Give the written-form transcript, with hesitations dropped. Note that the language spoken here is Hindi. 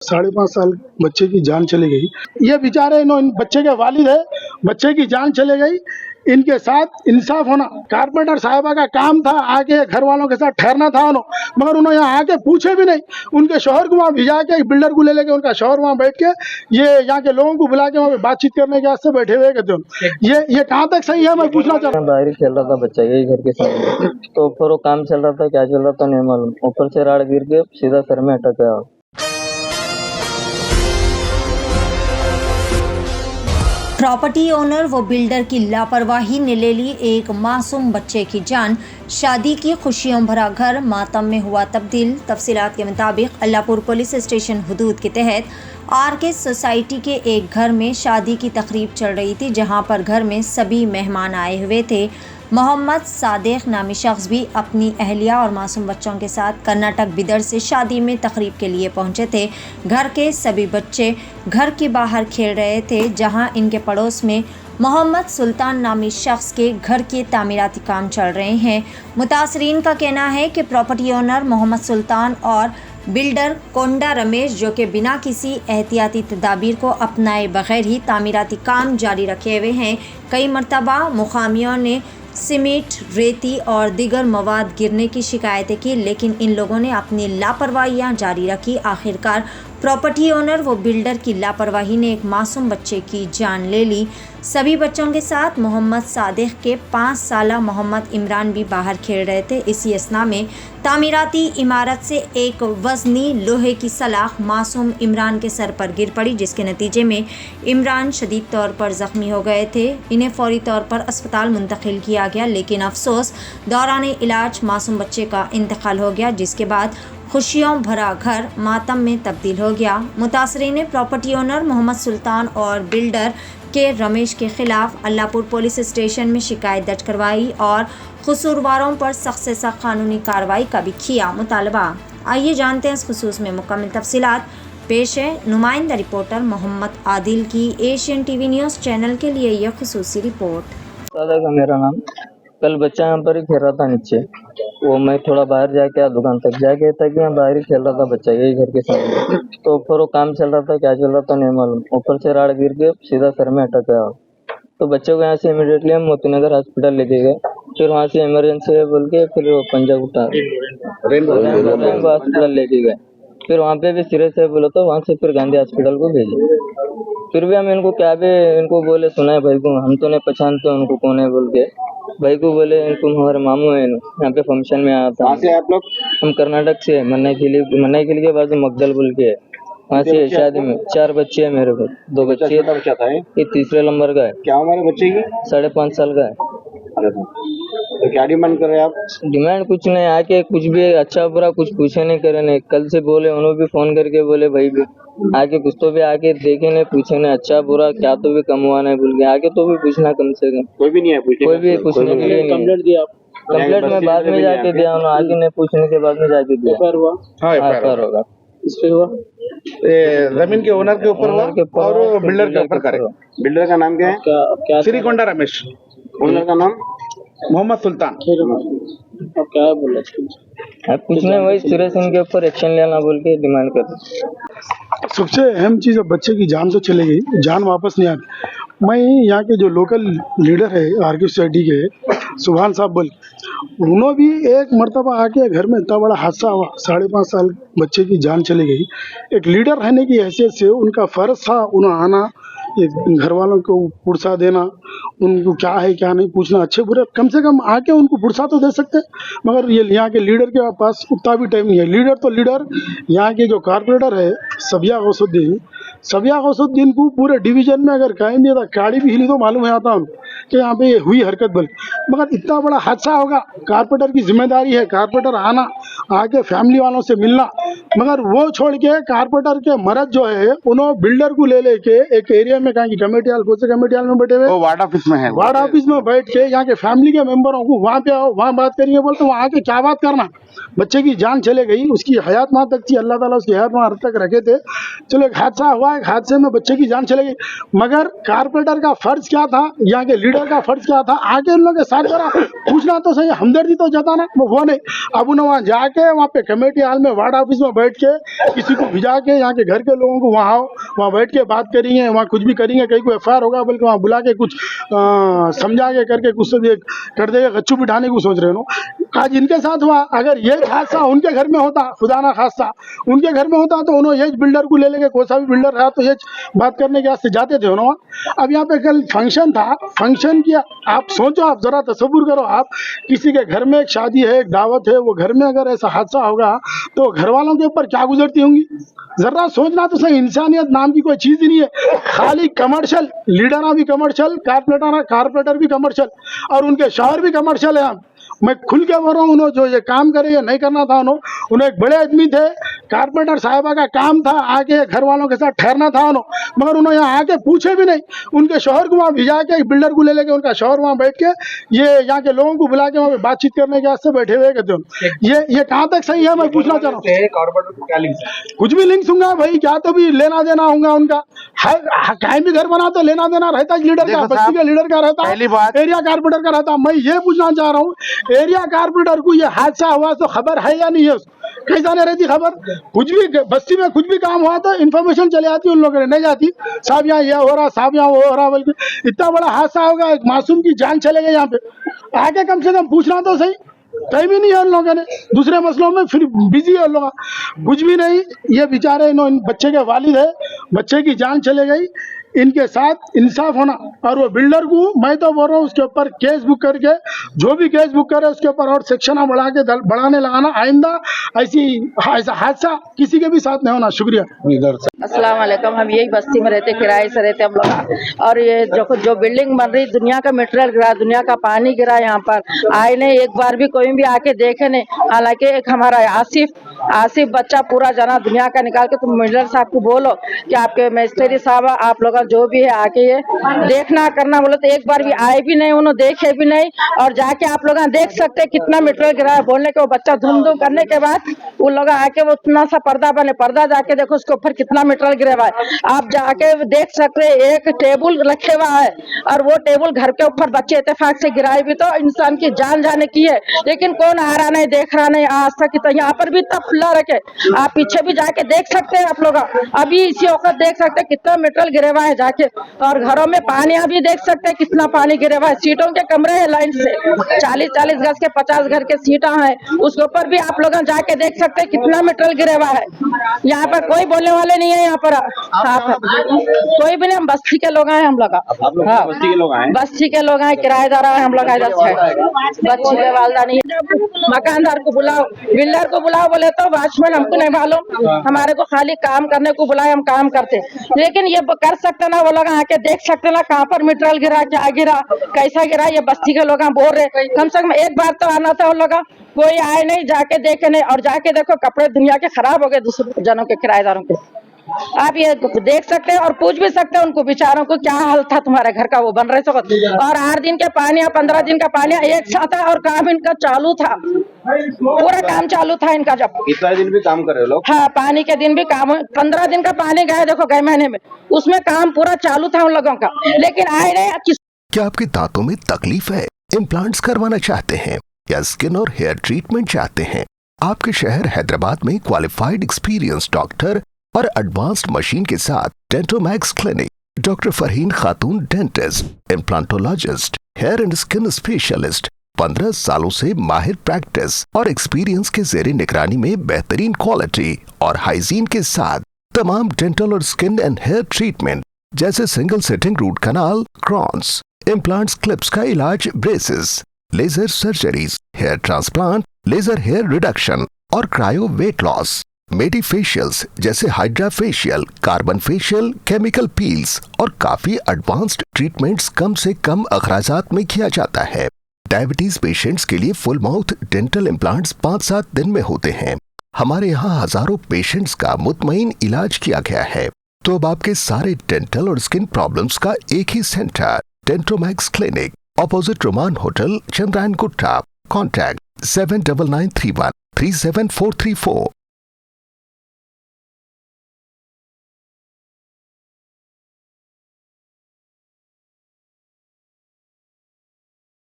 5.5 साल बच्चे की जान चली गई। ये बेचारे इन बच्चे के वालिद है, बच्चे की जान चली गई, इनके साथ इंसाफ होना। कारपेंटर साहिबा का काम था आके घर वालों के साथ ठहरना था उन्होंने, मगर उन्होंने यहाँ आके पूछे भी नहीं। उनके शौहर को वहाँ भिजा के, बिल्डर को ले लेके उनका शौहर वहाँ बैठ के ये यहाँ के लोगों को बुला के वहाँ पे बातचीत करने के वास्ते बैठे हुए कहते हो। ये कहाँ तक सही है, मैं पूछना चाहता हूँ। बाहर ही खेल रहा था बच्चा, यही घर के सामने, तो ऊपर वो काम चल रहा था, क्या चल रहा था नहीं मालूम, ऊपर से राड गिर के सीधा सर में अटक गया। प्रॉपर्टी ओनर व बिल्डर की लापरवाही ने ले ली एक मासूम बच्चे की जान। शादी की खुशियों भरा घर मातम में हुआ तब्दील। तफसीलात के मुताबिक अल्लाहपुर पुलिस स्टेशन हुदूद के तहत आरके सोसाइटी के एक घर में शादी की तकरीब चल रही थी, जहां पर घर में सभी मेहमान आए हुए थे। मोहम्मद सादिक नामी शख्स भी अपनी अहलिया और मासूम बच्चों के साथ कर्नाटक बिदर से शादी में तकरीब के लिए पहुंचे थे। घर के सभी बच्चे घर के बाहर खेल रहे थे, जहां इनके पड़ोस में मोहम्मद सुल्तान नामी शख्स के घर के तामीराती काम चल रहे हैं। मुतासरीन का कहना है कि प्रॉपर्टी ओनर मोहम्मद सुल्तान और बिल्डर कोंडा रमेश, जो कि बिना किसी एहतियाती तदाबीर को अपनाए बगैर ही तामीराती काम जारी रखे हुए हैं। कई मरतबा मुकामियों ने सीमेंट, रेती और दीगर मवाद गिरने की शिकायतें की, लेकिन इन लोगों ने अपनी लापरवाहियां जारी रखी। आखिरकार प्रॉपर्टी ओनर व बिल्डर की लापरवाही ने एक मासूम बच्चे की जान ले ली। सभी बच्चों के साथ मोहम्मद सादिक के 5 साला मोहम्मद इमरान भी बाहर खेल रहे थे। इसी असना में तामीराती इमारत से एक वजनी लोहे की सलाख मासूम इमरान के सर पर गिर पड़ी, जिसके नतीजे में इमरान शदीद तौर पर ज़ख्मी हो गए थे। इन्हें फौरी तौर पर अस्पताल मुंतकिल किया गया, लेकिन अफसोस दौरान इलाज मासूम बच्चे का इंतकाल हो गया, जिसके बाद खुशियों भरा घर मातम में तब्दील हो गया। मुतासरीन ने प्रॉपर्टी ओनर मोहम्मद सुल्तान और बिल्डर के रमेश के खिलाफ अल्लाहपुर पुलिस स्टेशन में शिकायत दर्ज करवाई और कसूरवारों पर सख्त से सख्त कानूनी कार्रवाई का भी किया मुतालबा। आइए जानते हैं इस खुसूस में मुकम्मल तफसीलात। पेश है नुमाइंदा रिपोर्टर मोहम्मद आदिल की एशियन टीवी न्यूज़ चैनल के लिए यह खुसूसी रिपोर्ट। दादा का मेरा नाम, कल बच्चा यहाँ पर ही खेल रहा था नीचे, वो मैं थोड़ा बाहर जाके दुकान तक जाके था कि यहाँ बाहर ही खेल रहा था बच्चा, यही घर के सामने, तो ऊपर वो काम चल रहा था, क्या चल रहा था नहीं मालूम, ऊपर से राड गिर के सीधा सर में अटक गया। तो बच्चे को यहाँ से इमीडिएटली हम मोतीनगर हॉस्पिटल लेके गए, फिर वहाँ से इमरजेंसी है बोल के फिर पंजाब रेनबो हॉस्पिटल लेके गए, फिर वहाँ पे भी सीरियस है बोला तो वहाँ से फिर गांधी हॉस्पिटल को भेजे। फिर भी हम इनको क्या भी इनको बोले सुनाए भाई को, हम तो नहीं पहचानते उनको कौन है बोल के, भाई को बोले इनको हमारे मामू है यहाँ पे फंक्शन में आया था। कहाँ से आप लोग? हम कर्नाटक से, मन्नाई किली के बाजू मगदल बोल के है, वहाँ से शादी में 4 बच्चे है मेरे को, 2 बच्चे, बच्चा था ये तीसरे नंबर का है। क्या हमारे बच्चे की? 5.5 साल का है। तो क्या डिमांड कर रहे हैं आप? डिमांड कुछ नहीं, आके कुछ भी अच्छा बुरा कुछ पूछे नहीं करे नहीं, कल से बोले उन्होंने भी फोन करके बोले भाई भी आके कुछ तो भी आके देखे नहीं पूछे नहीं, अच्छा बुरा क्या तो भी कम हुआ नहीं बोल के आके तो भी पूछना कम से कम। कोई भी नहीं है पूछने? कोई भी पूछने के लिए नहीं। कंप्लेंट दिया? कंप्लेंट में बाद में जाके दिया, आगे नहीं पूछने के बाद में जाके दिया। FIR होगा इस पे हुआ? जमीन के ओनर के ऊपर हुआ और बिल्डर के ऊपर करे। बिल्डर का नाम क्या है? श्रीकोंडा रमेश। ओनर का नाम मोहम्मद सुल्तान। अब क्या है बोला? कुछ नहीं, वही सुरेश इनके ऊपर एक्शन लेना बोल के डिमांड कर। सबसे अहम चीज़, अब बच्चे की जान तो चली गई, जान वापस नहीं आती। मैं यहाँ के जो लोकल लीडर है आरके सोसाइटी के सुभान साहब बोल, उन्होंने भी एक मरतबा आके घर में इतना बड़ा हादसा हुआ, 5.5 साल बच्चे की जान चली गई। एक लीडर रहने की हैसियत से उनका फ़र्ज था उन्हें आना, एक घर वालों को पुरसा देना, उनको क्या है क्या नहीं पूछना, अच्छे बुरे कम से कम आके उनको पुरसा तो दे सकते, मगर ये यहाँ के लीडर के पास उतना भी टाइम नहीं है। लीडर तो लीडर, यहाँ के जो कारपोरेटर है सबिया गौसुद्दीन को पूरे डिवीजन में अगर कायम दिया था, गाड़ी भी हिली तो मालूम है आता कि यहाँ पे हुई हरकत बल, मगर इतना बड़ा हादसा होगा, कारपोरेटर की जिम्मेदारी है, कारपोरेटर आना, आके फैमिली वालों से मिलना, मगर वो छोड़ के कारपोरेटर के मर्द जो है उन्होंने बिल्डर को ले लेके एक एरिया में, कहा कि कमेटी हाल, कौन से कमेटी हाल में बैठे हुए, वार्ड ऑफिस में है, वार्ड ऑफिस में बैठ के यहाँ के फैमिली के मेंबरों को वहाँ पे आओ, वहाँ बात करेंगे, बोलते वहाँ आके क्या बात करना, बच्चे की जान चले गई, उसकी हयात वहाँ तक थी, अल्लाह ताला उसकी हयात वहाँ तक रखे थे। चलो एक हादसा हुआ, नाबाक हादसे में बच्चे की जान चली गई। मगर कारपोरेटर का फर्ज क्या था, यहाँ के लीडर का फर्ज क्या था, आके उन लोगों के साथ जरा पूछना तो सही, हमदर्दी तो जताना, वो नहीं। अब उन्हें वहाँ जाके वहाँ पे कमेटी हॉल में वार्ड ऑफिस में बैठ के किसी को भिजा के यहाँ के घर के लोगों को वहाँ आओ, वहाँ बैठ के बात करेंगे, वहाँ कुछ भी करेंगे, कहीं को FIR होगा बल्कि वहाँ बुला के कुछ समझा के करके कुछ से भी कर देगा, गच्चू बिठाने को सोच रहे हो। आज इनके साथ हुआ, अगर ये हादसा उनके घर में होता, खुदा ना खास्ता उनके घर में होता, तो उन्होंने ये बिल्डर को ले लेके, कोई सा भी बिल्डर रहा तो ये बात करने के वास्ते जाते थे उन्होंने। अब यहाँ पे कल फंक्शन था, फंक्शन किया, आप सोचो, आप जरा तसव्वुर करो, आप किसी के घर में एक शादी है, एक दावत है, वो घर में अगर ऐसा हादसा होगा तो घर वालों के ऊपर क्या गुजरती होंगी। जरा सोचना तो सही, इंसानियत नाम की कोई चीज ही नहीं है। खाली कमर्शियल लीडर भी कमर्शियल, कारपोरेटर भी कमर्शियल और उनके शहर भी कमर्शियल है। मैं खुल के बोल रहा हूँ, उन्होंने जो ये काम करे ये नहीं करना था, उन्हें एक बड़े आदमी थे, कारपोरेटर साहिबा का काम था आके घर वालों के साथ ठहरना था मगर उन्होंने यहाँ आके पूछे भी नहीं। उनके शोहर को वहाँ भिजा के, बिल्डर को ले लेके उनका शोहर वहाँ बैठ के ये यहाँ के लोगों को बुला के वहाँ पे बातचीत करने के वास्ते बैठे हुए कहते हो। ये कहाँ तक सही है, मैं पूछना चाह रहा हूँ। कुछ भी लिंक्स होंगे भाई, क्या तो भी लेना देना होगा उनका, कहीं भी घर बना तो लेना देना रहता है लीडर का, बस्ती के लीडर का रहता है, एरिया कारपोरेटर का रहता है। मैं ये पूछना चाह रहा हूँ, एरिया कारपोरेटर को ये हादसा हुआ तो खबर है या नहीं है, कैसा नहीं रहती खबर। कुछ भी बस्ती में कुछ भी काम हुआ तो इन्फॉर्मेशन चले आती, उन लोगों ने नहीं जाती, साहब यहाँ ये हो रहा, साहब यहाँ वो हो रहा, बल्कि इतना बड़ा हादसा होगा, एक मासूम की जान चले गई यहाँ पे, आके कम से कम पूछना तो सही। कहीं भी नहीं है उन लोगों ने, दूसरे मसलों में फिर बिजी है उन लोग, कुछ भी नहीं। ये बेचारे इन बच्चे के वालिद है, बच्चे की जान चले गई, इनके साथ इंसाफ होना। और वो बिल्डर को मैं तो बोल रहा हूँ उसके ऊपर केस बुक करके, जो भी केस बुक करे उसके ऊपर और सेक्शन बढ़ाने लगाना, आइंदा ऐसा हादसा किसी के भी साथ नहीं होना। शुक्रिया। अस्सलाम वालेकुम। हम यही बस्ती में रहते, किराए से रहते हम लोग। और ये जो बिल्डिंग बन रही, दुनिया का मटेरियल गिरा, दुनिया का पानी गिरा, यहाँ पर आए नहीं, एक बार भी कोई भी आके देखे नहीं। हालांकि एक हमारा आसिफ बच्चा पूरा जना दुनिया का निकाल के, तुम मिलर साहब को बोलो कि आपके मिस्त्री साहब, आप लोग जो भी है आके ये देखना करना, बोलो तो एक बार भी आए भी नहीं, उन्होंने देखे भी नहीं। और जाके आप लोग देख सकते कितना मटेरियल गिरा है। बोलने के वो बच्चा धूम करने के बाद वो लोग आके वो इतना सा पर्दा जाके देखो उसके ऊपर कितना मटेरियल गिरा हुआ है। आप जाके देख सकते, एक टेबल रखे हुआ है और वो टेबल घर के ऊपर बच्चे इत्तेफाक से गिराए भी तो इंसान की जान जाने की है, लेकिन कौन आ रहा नहीं, देख रहा नहीं आज तक। तो यहाँ पर भी इतना खुला रखे, आप पीछे भी जाके देख सकते हैं, आप लोग अभी इसी वक्त देख सकते हैं कितना मटेरियल गिरे हुआ है जाके। और घरों में पानी अभी देख सकते हैं कितना पानी गिरे हुआ है। सीटों के कमरे हैं लाइन से, 40-40 गज के 50 घर के सीटा है, उसके ऊपर भी आप लोग जाके देख सकते हैं कितना मटेरियल गिरे हुआ है। यहाँ पर कोई बोलने वाले नहीं है, यहाँ पर कोई भी नहीं, हम बस्ती के लोग हैं, हम लोग बस्ती के लोग हैं, किराएदार हैं हम लोग इधर से। बच्ची के वालदा नहीं, मकानदार को बुलाओ, बिल्डर को बुलाओ, बोले तो वॉचमैन हमको नहीं मालूम, हमारे को खाली काम करने को बुलाए, हम काम करते। लेकिन ये कर सकते ना, वो लोग आके देख सकते ना कहाँ पर मटेरियल गिरा, क्या गिरा, कैसा गिरा। ये बस्ती के लोग बोल रहे, कम से कम एक बार तो आना था उन लोग, कोई आए नहीं, जाके देखे नहीं। और जाके देखो कपड़े दुनिया के खराब हो गए दूसरे जनों के, किराएदारों के। आप ये देख सकते हैं और पूछ भी सकते हैं उनको बेचारों को, क्या हाल था तुम्हारे घर का, वो बन रहे थे। और 8 दिन के पानी या 15 दिन का पानी एक साथ है, और काम इनका चालू था, पूरा काम चालू था इनका। जब इतना दिन भी काम कर रहे लोग, हाँ, पानी के दिन भी काम, 15 दिन का पानी गया देखो गए महीने में, उसमें काम पूरा चालू था उन लोगों का, लेकिन आए नहीं। क्या आपके दांतों में तकलीफ है, इम्प्लांट्स करवाना चाहते हैं या स्किन और हेयर ट्रीटमेंट चाहते हैं? आपके शहर हैदराबाद में क्वालिफाइड एक्सपीरियंस डॉक्टर और एडवांस्ड मशीन के साथ Dentomax clinic, doctor Farheen Khatoon dentist, implantologist, hair and skin specialist, 15 सालों से माहिर प्रैक्टिस और एक्सपीरियंस के ज़ेरे निगरानी में बेहतरीन क्वालिटी और हाइजीन के साथ तमाम डेंटल और स्किन एंड हेयर ट्रीटमेंट जैसे single sitting root canal, crowns, implants, clips का इलाज, braces, laser surgeries, hair transplant, laser hair reduction और cryo weight loss, medi facials जैसे hydra facial, carbon facial, chemical peels और काफी एडवांस्ड ट्रीटमेंट्स कम से कम अखराजात में किया जाता है। डायबिटीज पेशेंट्स के लिए फुल माउथ डेंटल इम्प्लांट्स 5-7 दिन में होते हैं। हमारे यहाँ हजारों पेशेंट्स का मुतमईन इलाज किया गया है। तो अब आपके सारे डेंटल और स्किन प्रॉब्लम्स का एक ही सेंटर, डेंटोमैक्स क्लिनिक, ऑपोजिट रोमान होटल, चंद्रायन गुट्टा। कॉन्टैक्ट 7993137434।